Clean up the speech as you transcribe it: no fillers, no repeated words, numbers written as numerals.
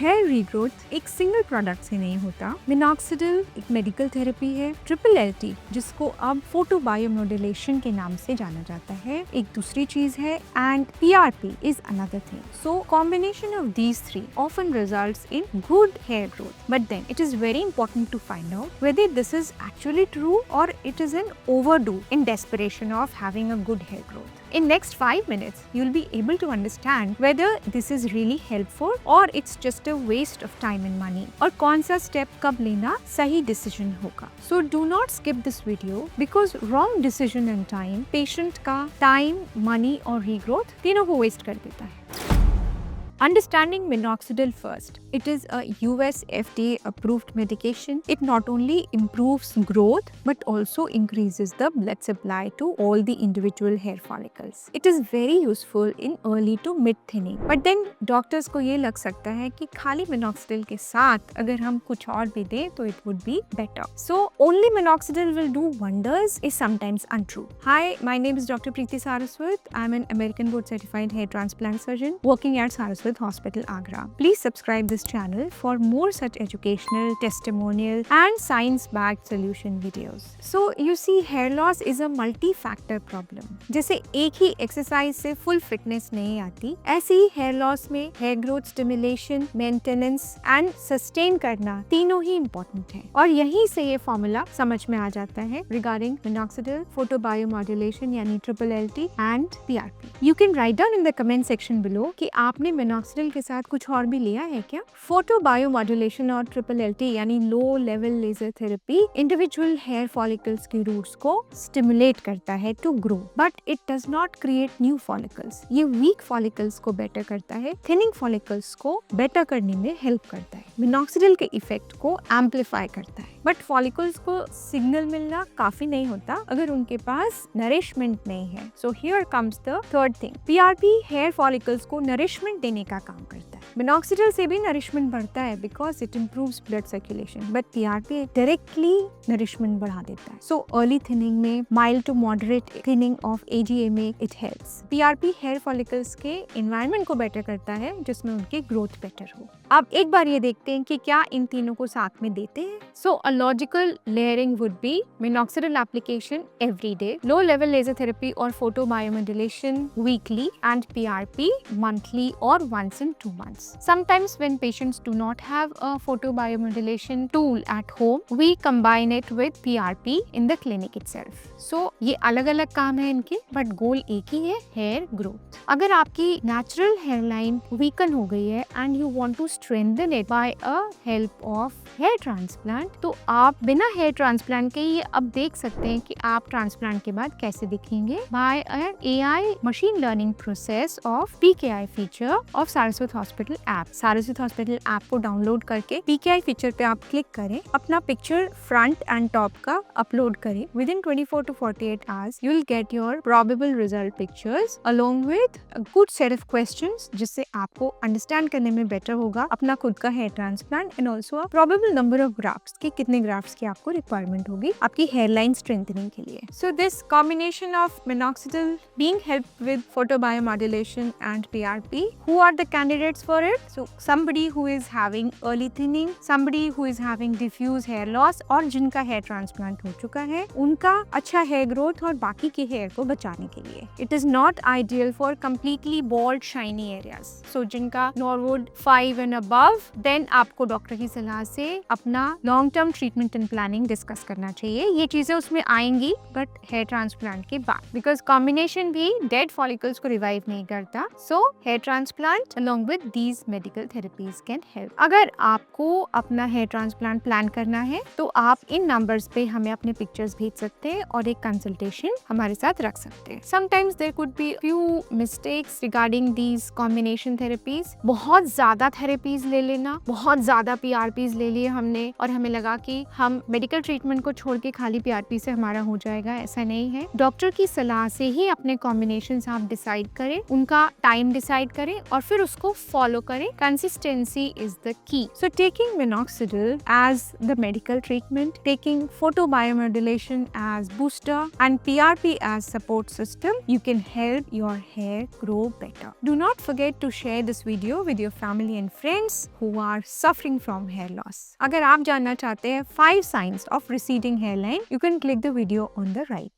Hair regrowth एक single product से नहीं होता। मिनॉक्सिडिल एक मेडिकल थेरेपी है। ट्रिपल एलटी, जिसको अब फोटो बायोमोड्यूलेशन के नाम से जाना जाता है, एक दूसरी चीज है, and PRP is another thing. So combination of these three often results in good hair growth. But then it is very important to find out whether this is actually true or it is an overdo in desperation of having a good hair growth. In next 5 minutes, you'll be able to understand whether this is really helpful or it's just a waste of time and money, और कौन सा step कब लेना सही decision होगा. So do not skip this video because wrong decision and time patient का time, money और regrowth तीनों को waste कर देता है. Understanding minoxidil first. It is a US FDA approved medication. It not only improves growth but also increases the blood supply to all the individual hair follicles. It is very useful in early to mid thinning. But then doctors को ये लग सकता है कि खाली minoxidil के साथ अगर हम कुछ और भी दें तो it would be better. So only minoxidil will do wonders is sometimes untrue. Hi, my name is Dr. Preeti Saraswat. I'm an American board certified hair transplant surgeon working at Saraswat Hospital, Agra. Please subscribe this channel for more such educational, testimonial and science-backed solution videos. So you see, hair loss is a multi-factor problem. जैसे एक ही exercise से full fitness नहीं आती, ऐसे ही hair loss में hair growth stimulation, maintenance and sustain करना तीनों ही इम्पोर्टेंट है। और यहीं से ये फॉर्मूला समझ में आ जाता है रिगार्डिंग मिनॉक्सिडिल, फोटो बायोमोड्यूलेशन यानी triple LT and PRP. You can write down in the comment section below कि आपने मिनॉक्सिडिल के साथ कुछ और भी लिया है क्या? फोटो बायोमोड्यूलेशन और ट्रिपल एलटी यानी low level laser therapy individual hair follicles की रूट्स को स्टिमुलेट करता है to grow, but it does not create new follicles. ये वीक फॉलिकल्स को बेटर करता है, थिनिंग फॉलिकल्स को बेटर करने में हेल्प करता है, मिनॉक्सिडिल के इफेक्ट को एम्पलीफाई करता है। बट फॉलिकल्स को सिग्नल मिलना काफी नहीं होता अगर उनके पास नरिशमेंट नहीं है। So here comes the third thing. PRP hair follicles को नरिशमेंट देने का काम करता है। मिनॉक्सिडिल से भी नरिशमेंट बढ़ता है because it improves blood circulation, but PRP directly nourishment बढ़ा देता है। सो अर्ली थिनिंग में, mild to moderate thinning of AGA में it helps. PRP hair follicles के एनवायरनमेंट को बेटर करता है जिसमें उनकी ग्रोथ बेटर हो। अब एक बार ये देखते हैं कि क्या इन तीनों को साथ में देते हैं। So a logical layering would be minoxidil application every day, low level laser therapy और photobiomodulation weekly and PRP monthly or once in 2 months. Sometimes when patients do not have a photobiomodulation tool at home, we combine it with PRP in the clinic itself. So ये अलग अलग काम है इनके, but गोल एक ही है, hair growth. अगर आपकी natural hairline weaken हो गई है and you want to strengthen it by a help of hair transplant, तो आप बिना hair transplant के ये अब देख सकते हैं कि आप transplant के बाद कैसे दिखेंगे by an AI machine learning process of PKI feature of Saraswat hospital app. Saraswat hospital app को डाउनलोड करके PKI फीचर पे आप क्लिक करें, अपना पिक्चर फ्रंट एंड टॉप का अपलोड करें। With in 24 to 48 hours you will get your probable result pictures along with a good set of questions जिससे आपको अंडरस्टैंड करने में बेटर होगा अपना खुद का hair transplant and also a probable number of grafts कि कितने ग्राफ्ट्स की आपको रिक्वायरमेंट होगी आपकी हेयरलाइन स्ट्रेंथनिंग के लिए। So this combination of minoxidil being helped with photobiomodulation and PRP. Who are the candidates for it? So somebody who is having early thinning, somebody who is having diffuse hair loss और जिनका hair transplant हो चुका है, उनका अच्छा hair growth और बाकी के हेयर को बचाने के लिए। It is not ideal for completely bald shiny areas. So जिनका Norwood 5 and above, then आपको डॉक्टर की सलाह से अपना long term treatment and planning discuss करना चाहिए। ये चीजें उसमें आएंगी बट हेयर ट्रांसप्लांट के बाद, बिकॉज कॉम्बिनेशन भी डेड फॉलिकल्स को रिवाइव नहीं करता। So here transplant along with these medical therapies can help. अगर आपको अपना हेयर ट्रांसप्लांट प्लान करना है तो आप इन नंबर्स पे हमें अपने पिक्चर्स भेज सकते हैं और एक कंसल्टेशन हमारे साथ रख सकते हैं। Sometimes there could be few mistakes regarding these combination therapies. बहुत ज्यादा थेरेपीज ले लेना, बहुत ज्यादा PRPs ले लिए हमने और हमें लगा कि कि हम मेडिकल ट्रीटमेंट को छोड़ के खाली पीआरपी से हमारा हो जाएगा, ऐसा नहीं है। डॉक्टर की सलाह से ही अपने कॉम्बिनेशंस आप डिसाइड करें, उनका टाइम डिसाइड करें और फिर उसको फॉलो करें। Consistency is the key. So taking minoxidil as the medical treatment, taking photobiomodulation as booster and PRP as support system, you can help your hair grow better. Do not forget to share this video with your family and friends who are suffering from hair loss. अगर आप जानना चाहते हैं 5 signs of receding hairline, you can click the video on the right.